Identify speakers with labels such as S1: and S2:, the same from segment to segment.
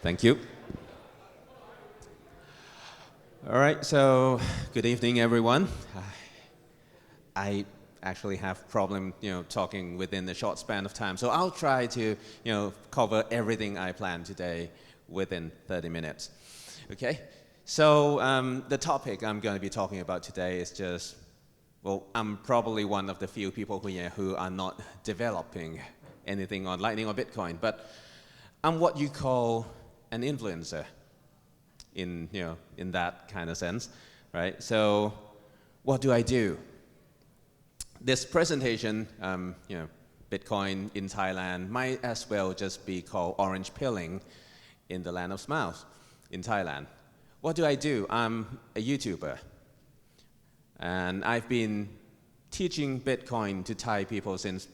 S1: Thank you. All right, so good evening, everyone. I actually have problem, talking within the short span of time, so I'll try to, cover everything I plan today within 30 minutes. Okay, so the topic I'm going to be talking about today is just, well, I'm probably one of the few people here who are not developing anything on Lightning or Bitcoin, but I'm what you call an influencer in that kind of sense, right? So what do I do? This presentation, Bitcoin in Thailand might as well just be called orange pilling in the land of smiles in Thailand. What do I do? I'm a YouTuber, and I've been teaching Bitcoin to Thai people since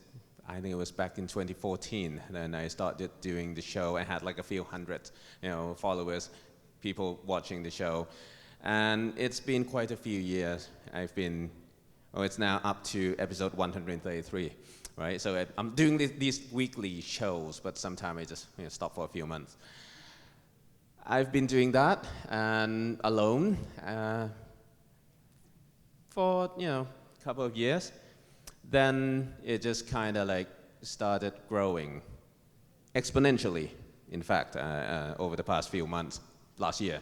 S1: I think it was back in 2014. Then I started doing the show. I had like a few hundred, followers, people watching the show, and it's been quite a few years. It's now up to episode 133, right? So I'm doing these weekly shows, but sometimes I just stop for a few months. I've been doing that and alone for a couple of years. Then it just kind of like started growing exponentially, in fact, over the past few months, last year.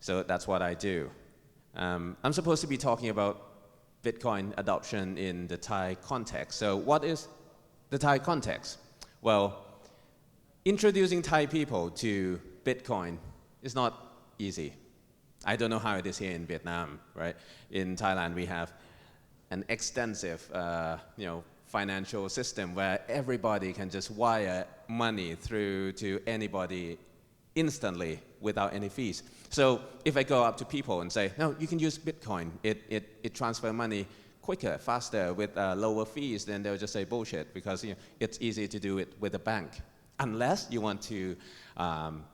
S1: So that's what I do. I'm supposed to be talking about Bitcoin adoption in the Thai context. So what is the Thai context? Well, introducing Thai people to Bitcoin is not easy. I don't know how it is here in Vietnam, right? In Thailand, we have an extensive, financial system where everybody can just wire money through to anybody instantly without any fees. So if I go up to people and say, no, you can use Bitcoin, it transfer money quicker, faster, with lower fees, then they'll just say bullshit, because it's easy to do it with a bank, unless you want to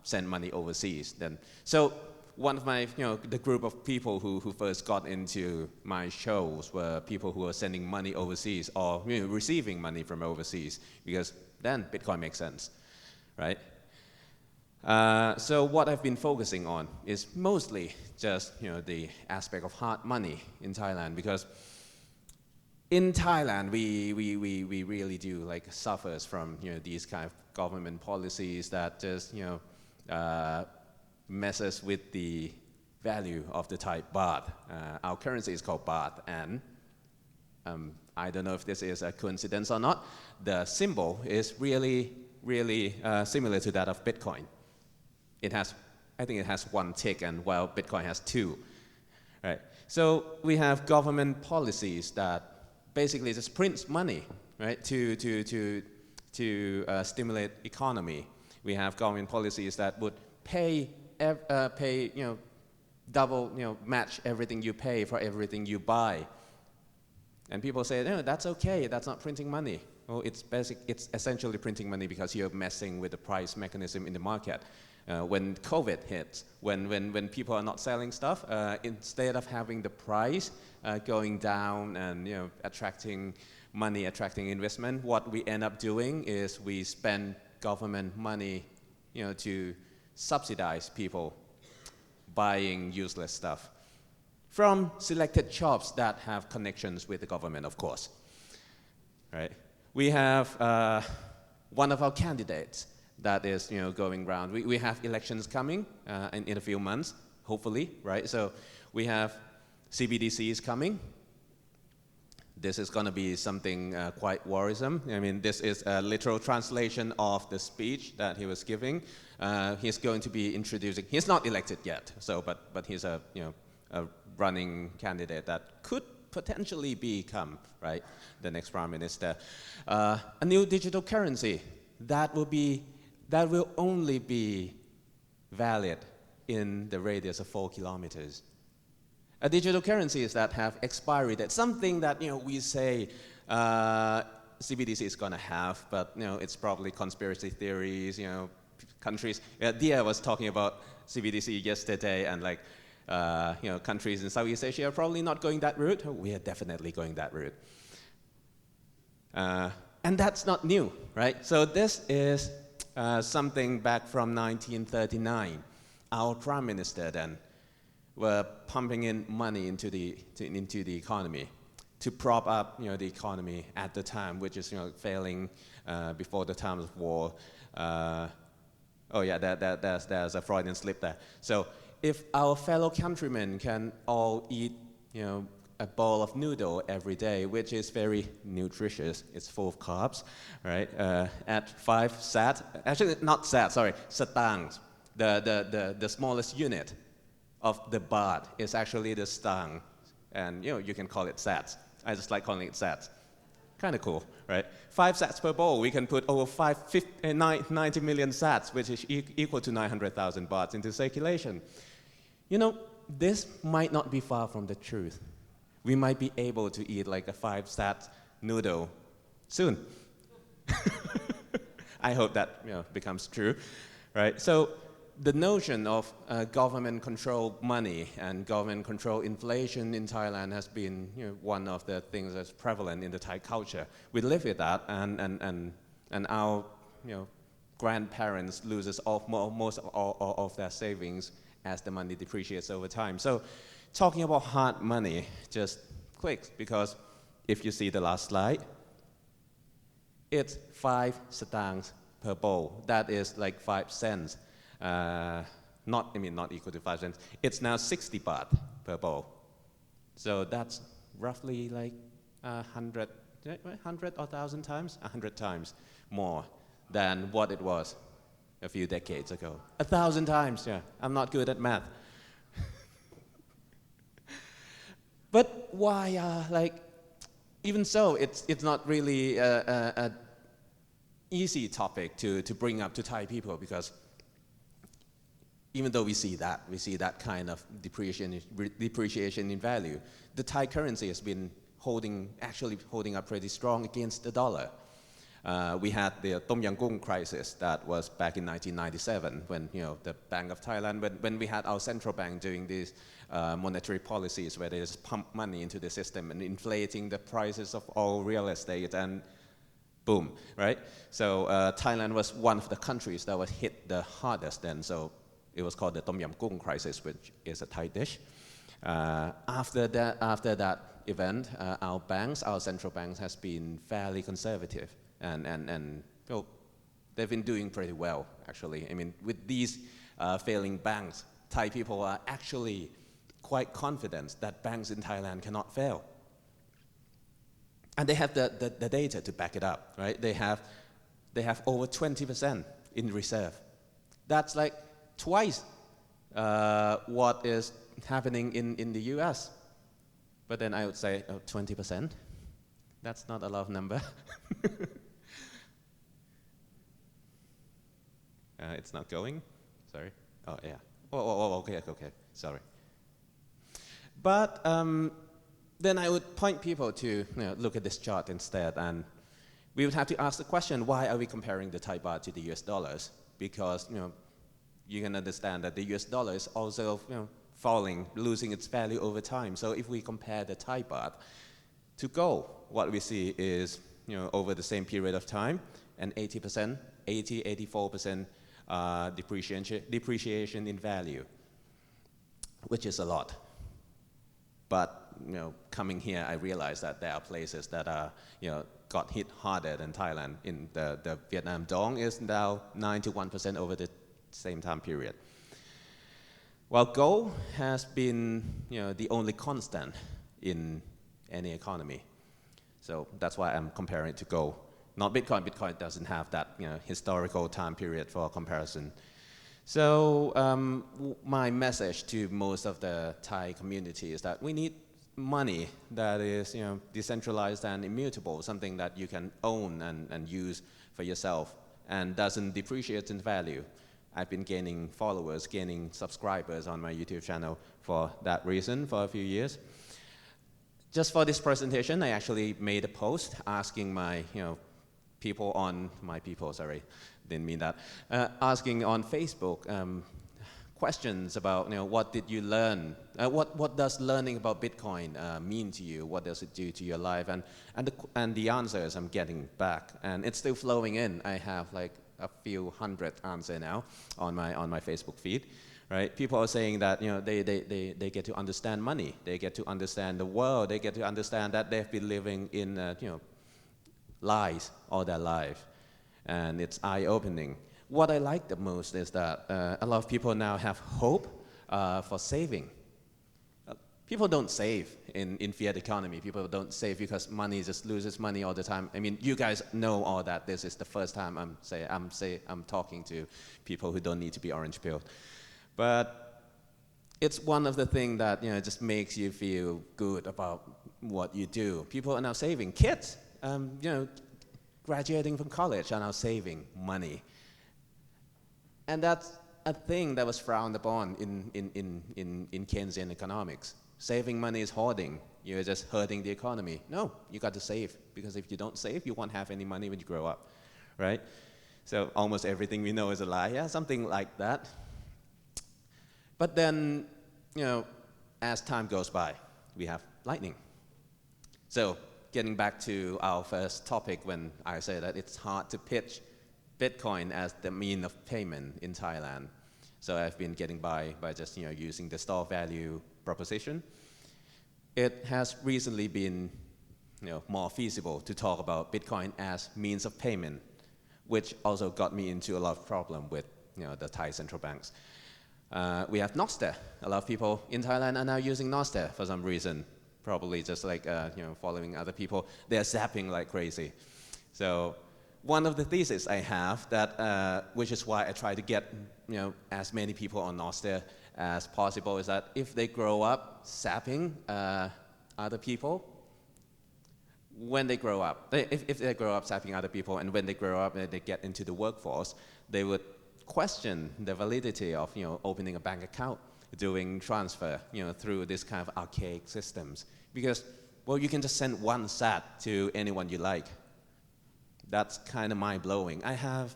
S1: send money overseas. So one of my, the group of people who first got into my shows were people who are sending money overseas or receiving money from overseas, because then Bitcoin makes sense, right? So what I've been focusing on is mostly just the aspect of hard money in Thailand, because in Thailand we really do suffers from these kind of government policies that just messes with the value of the Thai baht. Our currency is called baht, and I don't know if this is a coincidence or not. The symbol is really similar to that of Bitcoin. I think it has one tick, and while Bitcoin has two, right? So we have government policies that basically just prints money, right, to stimulate economy. We have government policies that would pay double, match everything you pay for everything you buy. And people say, no, that's okay, that's not printing money. Well, it's essentially printing money because you're messing with the price mechanism in the market. When COVID hits, when people are not selling stuff, instead of having the price going down and attracting money, attracting investment, what we end up doing is we spend government money, to subsidize people buying useless stuff from selected shops that have connections with the government, of course. Right? We have one of our candidates that is going around. We have elections coming in a few months, hopefully, right? So we have CBDCs coming. This is going to be something quite worrisome. I mean, this is a literal translation of the speech that he was giving. He's going to be introducing. He's not elected yet, so but he's a running candidate that could potentially become the next prime minister. A new digital currency that will only be valid in the radius of 4 kilometers. A digital currencies that have expiry date, something that we say CBDC is going to have, but it's probably conspiracy theories. Countries. Dia was talking about CBDC yesterday, and countries in Southeast Asia are probably not going that route. We are definitely going that route, and that's not new, right? So this is something back from 1939. Our prime minister then were pumping in money into the economy to prop up the economy at the time, which is failing before the time of war. Oh yeah, there's a Freudian slip there. So if our fellow countrymen can all eat a bowl of noodle every day, which is very nutritious, it's full of carbs, right? At 5 sat, actually not sat, sorry, satangs. The smallest unit of the baht is actually the stang, and you can call it sats. I just like calling it sats. Kind of cool, right? 5 sats per bowl, we can put over 90 million sats, which is equal to 900,000 bahts into circulation. This might not be far from the truth. We might be able to eat like a 5 sat noodle soon. I hope that becomes true, right? So the notion of government-controlled money and government-controlled inflation in Thailand has been one of the things that's prevalent in the Thai culture. We live with that, and our grandparents loses most of their savings as the money depreciates over time. So talking about hard money just clicks, because if you see the last slide, it's 5 satangs per bowl. That is like 5 cents. Not equal to 5 cents. It's now 60 baht per bowl. So that's roughly like 100 or 1,000 times? 100 times more than what it was a few decades ago. 1,000 times, yeah. I'm not good at math. But why, even so, it's not really an easy topic to bring up to Thai people, because even though we see that kind of depreciation in value, the Thai currency has been actually holding up pretty strong against the dollar. We had the Tom Yam Goong crisis that was back in 1997 when the Bank of Thailand, when we had our central bank doing these monetary policies where they just pump money into the system and inflating the prices of all real estate, and boom, right? So Thailand was one of the countries that was hit the hardest then. So it was called the Tom Yam Goong crisis, which is a Thai dish. After that event, our central banks has been fairly conservative, and they've been doing pretty well, actually. I mean, with these failing banks, Thai people are actually quite confident that banks in Thailand cannot fail. And they have the data to back it up, right? They have over 20% in reserve. That's like twice what is happening in the US. But then I would say 20%. That's not a lot of number. It's not going. Sorry. Oh yeah. Oh, okay. Sorry. But then I would point people to look at this chart instead, and we would have to ask the question: why are we comparing the Thai baht to the US dollars? Because you can understand that the US dollar is also falling, losing its value over time. So if we compare the Thai baht to gold, what we see is over the same period of time, an 84% depreciation in value, which is a lot. But coming here, I realized that there are places that are got hit harder than Thailand. In the Vietnam dong is now 91% over the same time period. While gold has been the only constant in any economy. So that's why I'm comparing it to gold. Not Bitcoin. Bitcoin doesn't have that historical time period for comparison. So my message to most of the Thai community is that we need money that is decentralized and immutable, something that you can own and use for yourself and doesn't depreciate in value. I've been gaining followers, gaining subscribers on my YouTube channel for that reason for a few years. Just for this presentation, I actually made a post asking my didn't mean that, asking on Facebook questions about what did you learn, what does learning about Bitcoin mean to you, what does it do to your life, and the answers I'm getting back, and it's still flowing in. I have like a few hundred answers now on my Facebook feed. Right? People are saying that they get to understand money, they get to understand the world, they get to understand that they've been living in lies all their life, and it's eye-opening. What I like the most is that a lot of people now have hope for saving. People don't save in fiat economy. People don't save because money just loses money all the time. I mean, you guys know all that. This is the first time I'm talking to people who don't need to be orange pilled. But it's one of the things that just makes you feel good about what you do. People are now saving. Kids, graduating from college are now saving money, and that's a thing that was frowned upon in Keynesian economics. Saving money is hoarding. You're just hurting the economy. No, you got to save, because if you don't save, you won't have any money when you grow up, right? So almost everything we know is a lie. Yeah, something like that. But then, as time goes by, we have Lightning. So getting back to our first topic, when I say that it's hard to pitch Bitcoin as the mean of payment in Thailand. So I've been getting by just using the store value proposition. It has recently been more feasible to talk about Bitcoin as means of payment, which also got me into a lot of problem with the Thai central banks. We have Nostr. A lot of people in Thailand are now using Nostr for some reason, probably just like following other people. They're zapping like crazy. So one of the theses I have that, which is why I try to get as many people on Nostr as possible, is that if they grow up zapping other people, when they grow up, if they grow up zapping other people, and when they grow up and they get into the workforce, they would question the validity of opening a bank account, doing transfer through this kind of archaic systems, because you can just send one sat to anyone you like. That's kind of mind-blowing. I've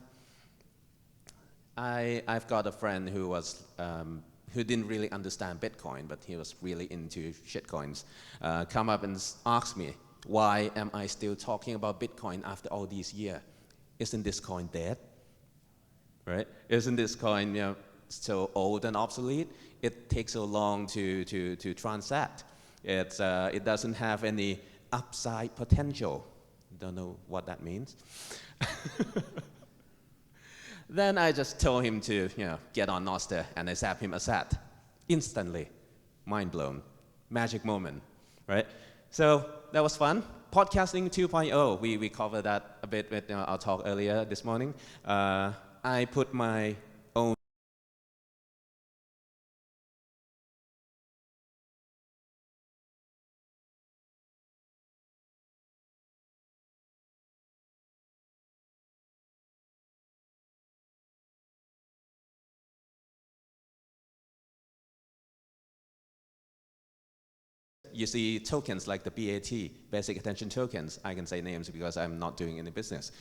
S1: got a friend who was who didn't really understand Bitcoin, but he was really into shitcoins. Come up and ask me, why am I still talking about Bitcoin after all these years? Isn't this coin dead? Right? Isn't this coin so old and obsolete? It takes so long to transact. It doesn't have any upside potential. Don't know what that means. Then I just told him to get on Nostr, and I zapped him a sat. Instantly. Mind blown. Magic moment. Right? So that was fun. Podcasting 2.0, we covered that a bit with our talk earlier this morning. I put my own you see tokens like the BAT, basic attention tokens. I can say names because I'm not doing any business.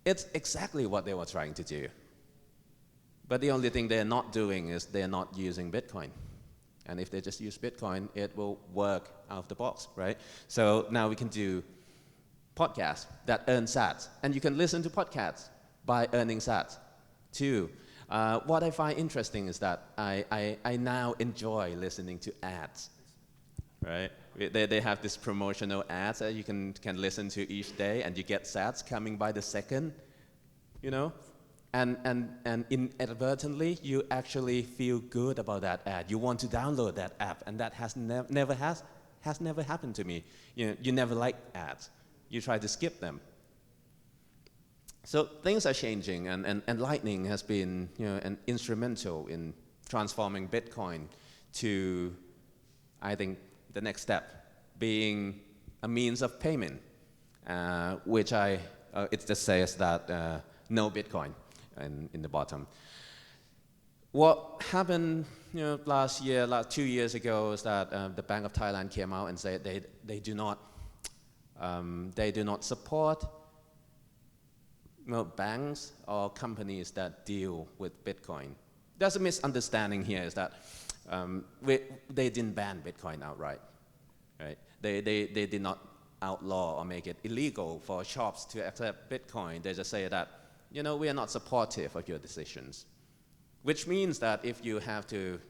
S1: It's exactly what they were trying to do. But the only thing they're not doing is they're not using Bitcoin. And if they just use Bitcoin, it will work out of the box, right? So now we can do podcasts that earn sats. And you can listen to podcasts by earning sats too. What I find interesting is that I now enjoy listening to ads, right? They have this promotional ads that you can listen to each day, and you get sats coming by the second, and inadvertently you actually feel good about that ad. You want to download that app, and that has never happened to me. You never like ads. You try to skip them. So things are changing, and Lightning has been an instrumental in transforming Bitcoin to, I think, the next step, being a means of payment, which it just says that no Bitcoin in the bottom. What happened last 2 years ago, is that the Bank of Thailand came out and said they do not support banks or companies that deal with Bitcoin. There's a misunderstanding here, is that they didn't ban Bitcoin outright, right? They did not outlaw or make it illegal for shops to accept Bitcoin. They just say that, we are not supportive of your decisions. Which means that if you have to,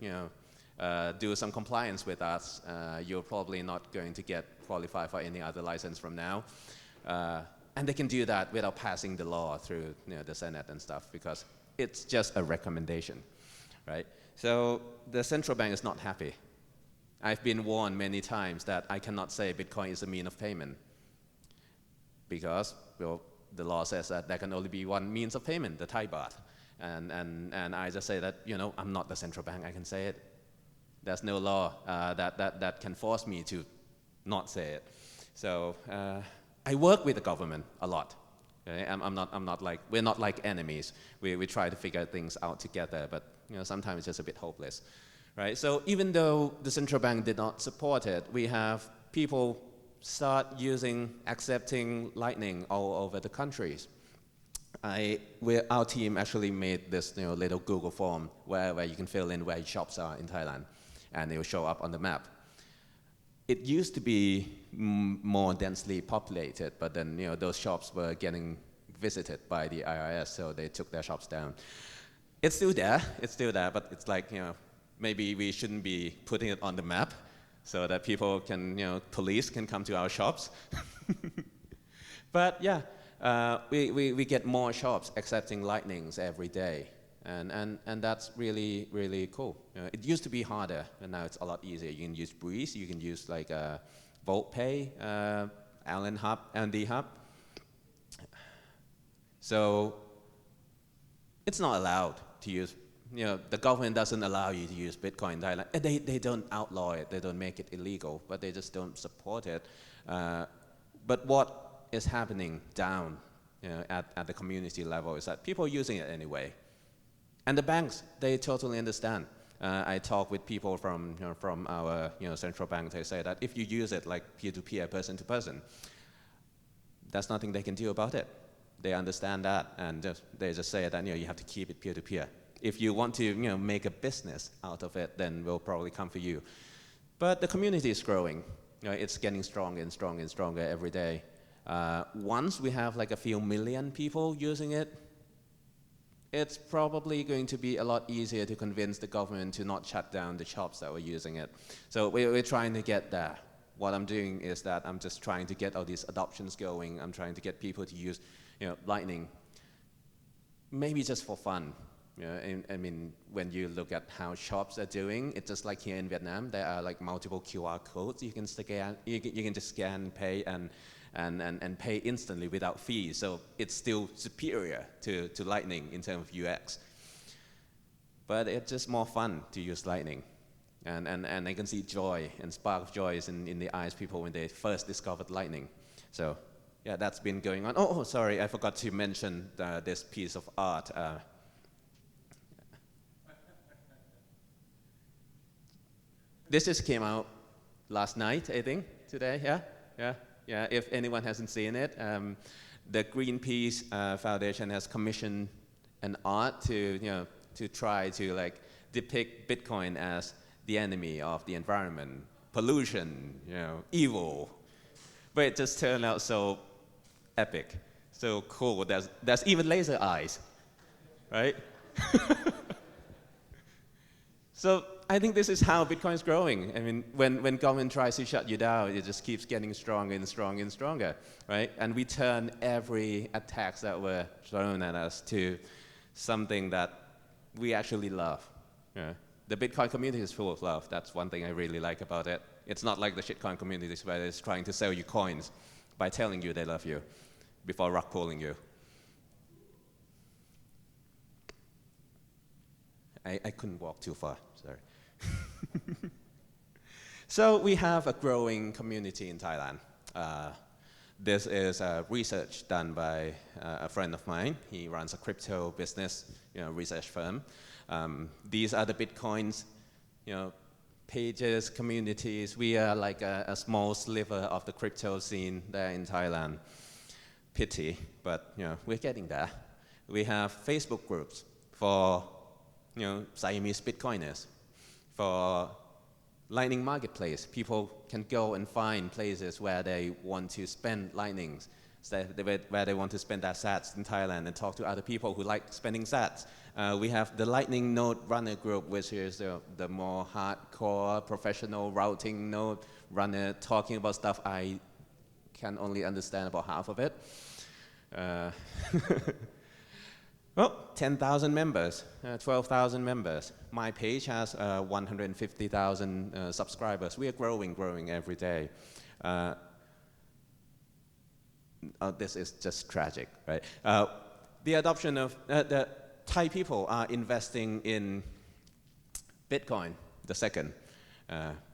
S1: do some compliance with us, you're probably not going to get qualified for any other license from now. And they can do that without passing the law through the Senate and stuff, because it's just a recommendation, right? So the central bank is not happy. I've been warned many times that I cannot say Bitcoin is a mean of payment, because the law says that there can only be one means of payment, the Thai baht. And I just say that, I'm not the central bank, I can say it. There's no law that can force me to not say it. So I work with the government a lot. Okay? We're not like enemies. We try to figure things out together, but sometimes it's just a bit hopeless, right? So even though the central bank did not support it, we have people start accepting Lightning all over the countries. Our team actually made this little Google form where you can fill in where shops are in Thailand, and it will show up on the map. It used to be more densely populated, but then those shops were getting visited by the IRS, so they took their shops down. It's still there, but it's like maybe we shouldn't be putting it on the map so that people can police can come to our shops. But yeah, we get more shops accepting Lightnings every day. And that's really, really cool. It used to be harder, and now it's a lot easier. You can use Breeze, you can use like VoltPay, Allen Hub, LND Hub. So it's not allowed to use, the government doesn't allow you to use Bitcoin in Thailand. They don't outlaw it, they don't make it illegal, but they just don't support it. But what is happening down at the community level is that people are using it anyway. And the banks, they totally understand. I talk with people from our central bank. They say that if you use it like peer-to-peer, person-to-person, there's nothing they can do about it. They understand that, and they just say that you have to keep it peer-to-peer. If you want to make a business out of it, then we'll probably come for you. But the community is growing. It's getting stronger and stronger and stronger every day. Once we have like a few million people using it, it's probably going to be a lot easier to convince the government to not shut down the shops that were using it. So we're trying to get there. What I'm doing is that I'm just trying to get all these adoptions going. I'm trying to get people to use Lightning, maybe just for fun. I mean, when you look at how shops are doing, it's just like here in Vietnam. There are like multiple QR codes you can scan. You can just scan, pay, and pay instantly without fees. So it's still superior to Lightning in terms of UX. But it's just more fun to use Lightning. And I can see joy and spark of joy in the eyes of people when they first discovered Lightning. So yeah, that's been going on. Oh, sorry, I forgot to mention this piece of art. This just came out last night, I think, today, yeah. If anyone hasn't seen it, the Greenpeace Foundation has commissioned an art to try to like depict Bitcoin as the enemy of the environment, pollution, evil. But it just turned out so epic, so cool. There's even laser eyes, right? So I think this is how Bitcoin is growing. I mean, when government tries to shut you down, it just keeps getting stronger and stronger and stronger, right? And we turn every attacks that were thrown at us to something that we actually love. The Bitcoin community is full of love. That's one thing I really like about it. It's not like the shitcoin communities where it's trying to sell you coins by telling you they love you before rug pulling you. I couldn't walk too far, sorry. So we have a growing community in Thailand. This is research done by a friend of mine. He runs a crypto business, research firm. These are the Bitcoins, pages, communities. We are like a small sliver of the crypto scene there in Thailand. Pity, but we're getting there. We have Facebook groups for Siamese Bitcoiners, for Lightning Marketplace. People can go and find places where they want to spend Lightnings, where they want to spend their sats in Thailand and talk to other people who like spending sats. We have the Lightning Node Runner group, which is the more hardcore professional routing node runner talking about stuff I can only understand about half of it. Well, 10,000 members, 12,000 members. My page has 150,000 subscribers. We are growing every day. This is just tragic, right? The adoption of the Thai people are investing in Bitcoin, the second.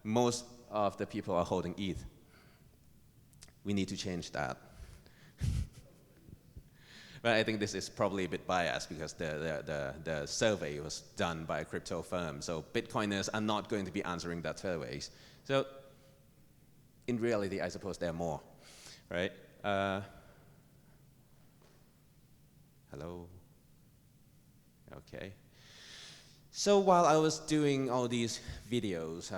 S1: Most of the people are holding ETH. We need to change that. But I think this is probably a bit biased because the survey was done by a crypto firm. So Bitcoiners are not going to be answering that surveys. So in reality, I suppose there are more, right? Hello? Okay. So while I was doing all these videos,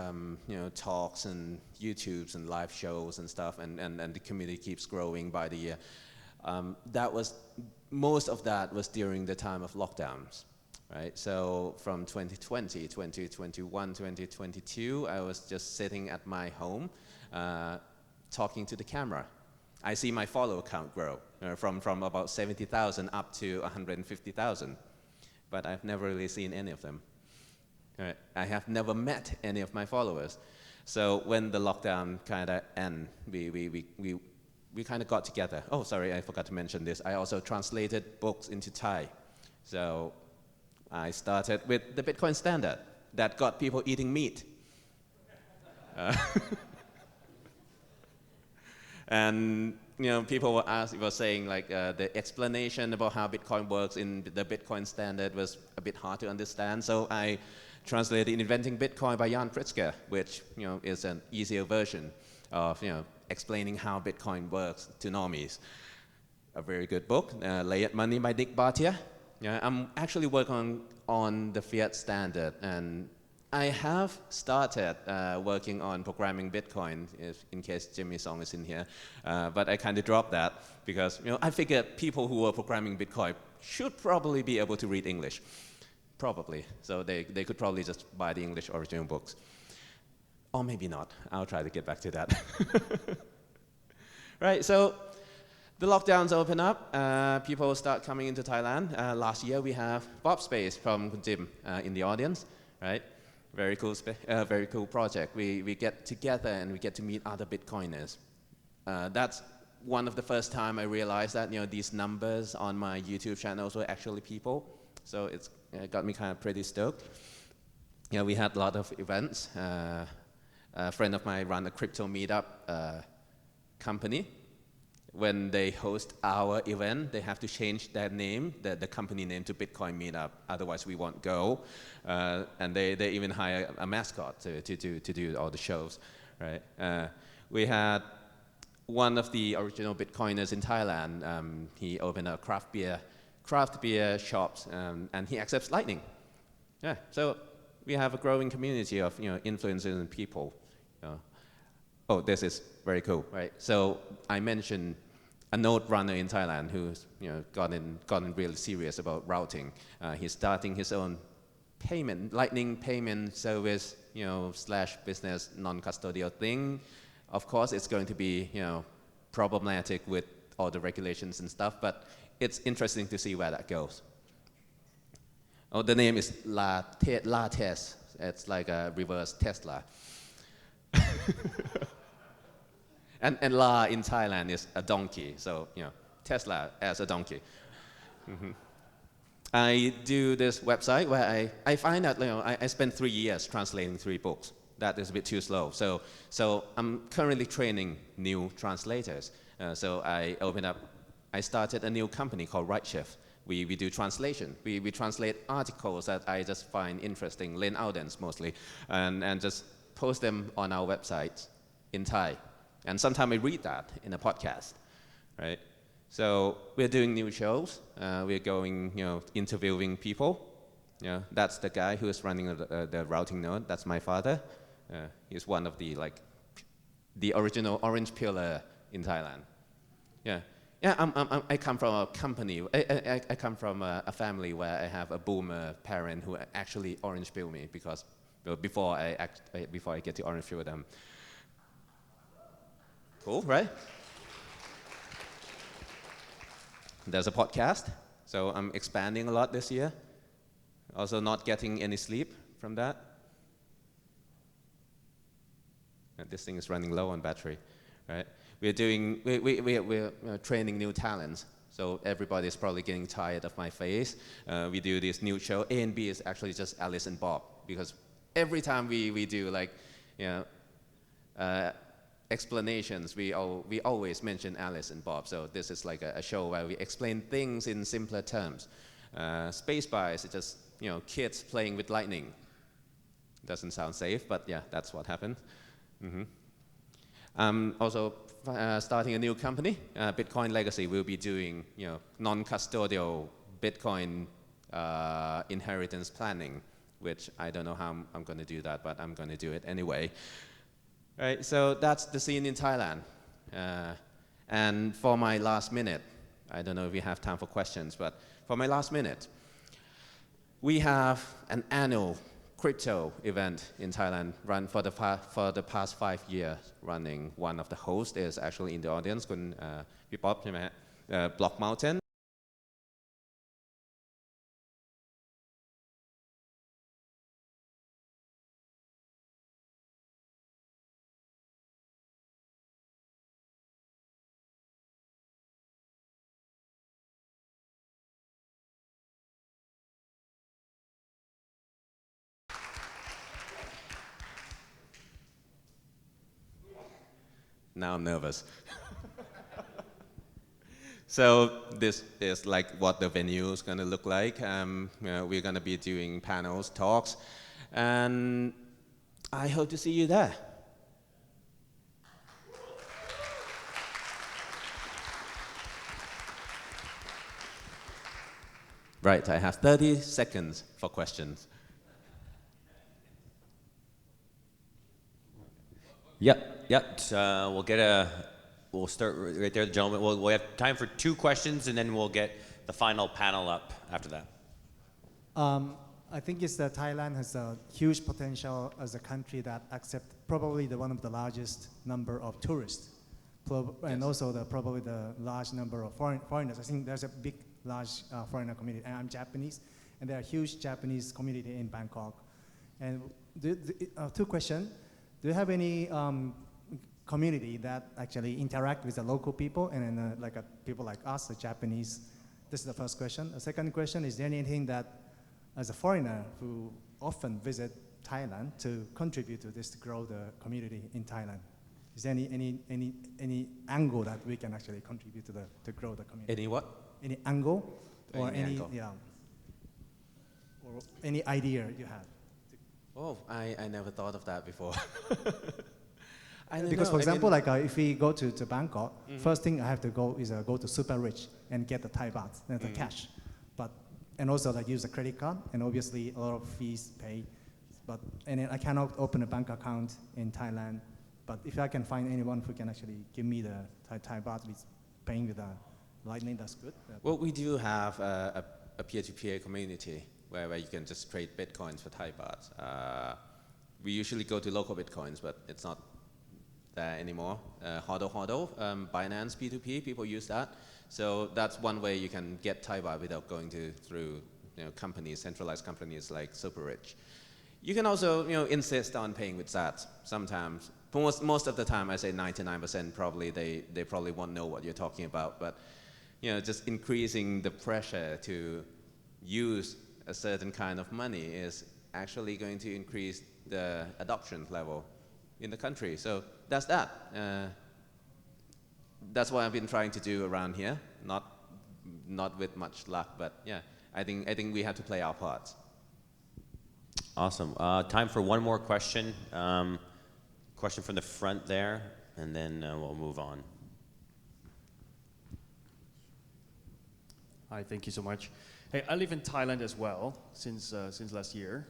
S1: talks and YouTubes and live shows and stuff, and the community keeps growing by the year, most of that was during the time of lockdowns, right? So from 2020, 2021, 2022, I was just sitting at my home, talking to the camera. I see my follower count grow from about 70,000 up to 150,000, but I've never really seen any of them. I have never met any of my followers. So when the lockdown kind of ended, we kind of got together. Oh, sorry, I forgot to mention this. I also translated books into Thai. So I started with the Bitcoin Standard that got people eating meat. And people were saying like the explanation about how Bitcoin works in the Bitcoin Standard was a bit hard to understand. So I translated Inventing Bitcoin by Jan Pritzker, which is an easier version of explaining how Bitcoin works to normies. A very good book, Layered Money by Dick Bhatia. I'm actually working on the fiat standard, and I have started working on programming Bitcoin, in case Jimmy Song is in here, but I kind of dropped that because I figured people who are programming Bitcoin should probably be able to read English, probably. So they could probably just buy the English original books. Or maybe not. I'll try to get back to that. Right, so the lockdowns open up. People start coming into Thailand. Last year we have Bob Space from Jim in the audience, right? Very cool project. We get together and we get to meet other Bitcoiners. That's one of the first time I realized that these numbers on my YouTube channels were actually people. So it's got me kind of pretty stoked. We had a lot of events. A friend of mine ran a crypto meetup company. When they host our event, they have to change their name, the company name, to Bitcoin Meetup. Otherwise, we won't go. And they even hire a mascot to do all the shows, right? We had one of the original Bitcoiners in Thailand. He opened a craft beer shops, and he accepts Lightning. Yeah, so we have a growing community of influencers and people. Oh, this is very cool, right? So I mentioned a node runner in Thailand who's gotten really serious about routing. He's starting his own Lightning payment service, / business non-custodial thing. Of course, it's going to be problematic with all the regulations and stuff, but it's interesting to see where that goes. Oh, the name is Lattes. It's like a reverse Tesla. And La in Thailand is a donkey, so Tesla as a donkey. Mm-hmm. I do this website where I find that I spent 3 years translating 3 books. That is a bit too slow. So I'm currently training new translators. So I started a new company called RightShift. We do translation. We translate articles that I just find interesting, Lin Audens mostly, and just post them on our website in Thai. And sometimes I read that in a podcast, right? So we're doing new shows. We're going, interviewing people. That's the guy who is running the routing node. That's my father. He's one of the original orange pillar in Thailand. Yeah. Yeah, I come from a company, I come from a family where I have a boomer parent who actually orange pill me because before I get to orange pill them. Cool, right? There's a podcast, so I'm expanding a lot this year. Also not getting any sleep from that. And this thing is running low on battery, right? We're training new talents. So everybody's probably getting tired of my face. We do this new show. A and B is actually just Alice and Bob because every time we do explanations, we always mention Alice and Bob. So this is like a show where we explain things in simpler terms. Space Bar is just kids playing with lightning. Doesn't sound safe, but yeah, that's what happened. Also starting a new company, Bitcoin Legacy. We'll be doing non-custodial Bitcoin inheritance planning, which I don't know how I'm going to do that, but I'm going to do it anyway. Right, so that's the scene in Thailand. And for my last minute, I don't know if we have time for questions, but for my last minute, we have an annual crypto event in Thailand run for the past 5 years running. One of the hosts is actually in the audience, คุณพี่ป๊อปใช่ไหมฮะ Block Mountain. Now I'm nervous. So this is like what the venue is going to look like. We're going to be doing panels, talks, and I hope to see you there. Right, I have 30 seconds for questions.
S2: Yep. We'll start right there, the gentleman. We'll have time for 2 questions, and then we'll get the final panel up after that.
S3: I think it's that Thailand has a huge potential as a country that accepts probably one of the largest number of tourists, and also probably the large number of foreigners. I think there's a large foreigner community, and I'm Japanese, and there are huge Japanese community in Bangkok. And 2 questions. Do you have any community that actually interact with the local people and then people like us, the Japanese? This is the first question. The second question, is there anything that, as a foreigner who often visit Thailand, to contribute to this to grow the community in Thailand? Is there any angle that we can actually contribute to grow the community?
S1: Any what?
S3: Any angle or
S1: any angle.
S3: or any idea you have?
S1: Oh, I never thought of that before.
S3: Because, for example, if we go to Bangkok, first thing I have to go is go to Super Rich and get the Thai baht, the cash. And also use a credit card, and obviously a lot of fees paid. And then I cannot open a bank account in Thailand. But if I can find anyone who can actually give me the Thai baht with paying with the Lightning, that's good.
S1: Well, we do have a peer-to-peer community where you can just trade Bitcoins for Thai baht. We usually go to local Bitcoins, but it's not there anymore. Hodl, Binance P2P, people use that. So that's one way you can get Thai baht without going through companies, centralized companies like Super Rich. You can also insist on paying with sats sometimes. Most of the time, I say 99% probably, they probably won't know what you're talking about. But just increasing the pressure to use a certain kind of money is actually going to increase the adoption level in the country. So that's that. That's what I've been trying to do around here. Not with much luck, but yeah, I think we have to play our parts.
S2: Awesome. Time for one more question. Question from the front there, and then we'll move on.
S4: Hi, thank you so much. Hey, I live in Thailand as well since last year.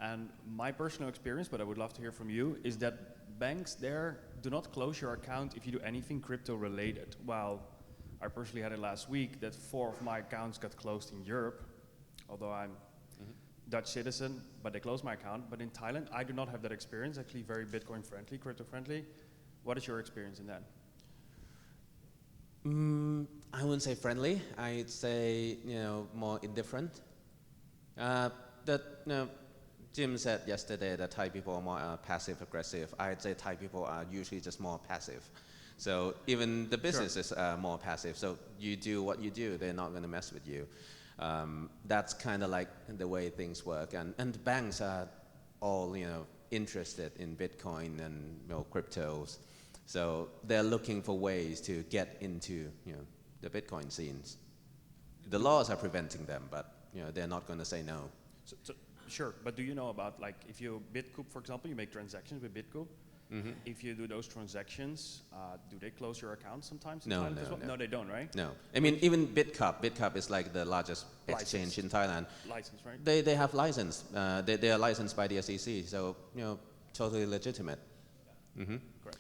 S4: And my personal experience, but I would love to hear from you, is that banks there do not close your account if you do anything crypto related. While I personally had it last week that 4 of my accounts got closed in Europe, although I'm Dutch citizen, but they closed my account. But in Thailand, I do not have that experience, actually very Bitcoin friendly, crypto friendly. What is your experience in that?
S1: I wouldn't say friendly. I'd say more indifferent. Jim said yesterday that Thai people are more passive aggressive. I'd say Thai people are usually just more passive. So even the businesses are more passive. So you do what you do, they're not going to mess with you. That's kind of like the way things work. And banks are all interested in Bitcoin and cryptos. So they're looking for ways to get into the Bitcoin scenes. The laws are preventing them, but they're not going to say no.
S4: So, sure, but do you know about, like, if you Bitcoop, for example, you make transactions with Bitcoop.
S1: Mm-hmm.
S4: If you do those transactions, do they close your account sometimes? in
S1: No,
S4: Thailand as well?
S1: no.
S4: No, they don't, right?
S1: No. I mean, even Bitcup is like the largest exchange in Thailand.
S4: License, right?
S1: They have license. They are licensed by the SEC, so totally legitimate. Mm-hmm.
S4: Correct.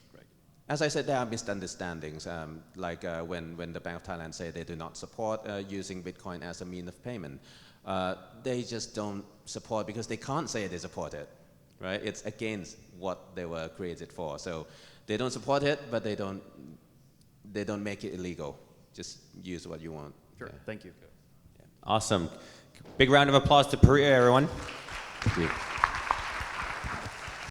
S1: As I said, there are misunderstandings. When the Bank of Thailand say they do not support using Bitcoin as a mean of payment, they just don't support because they can't say they support it, right? It's against what they were created for. So they don't support it, but they don't make it illegal. Just use what you want.
S4: Sure. Thank you.
S2: Awesome. Big round of applause to Piriya, everyone.
S1: Thank you.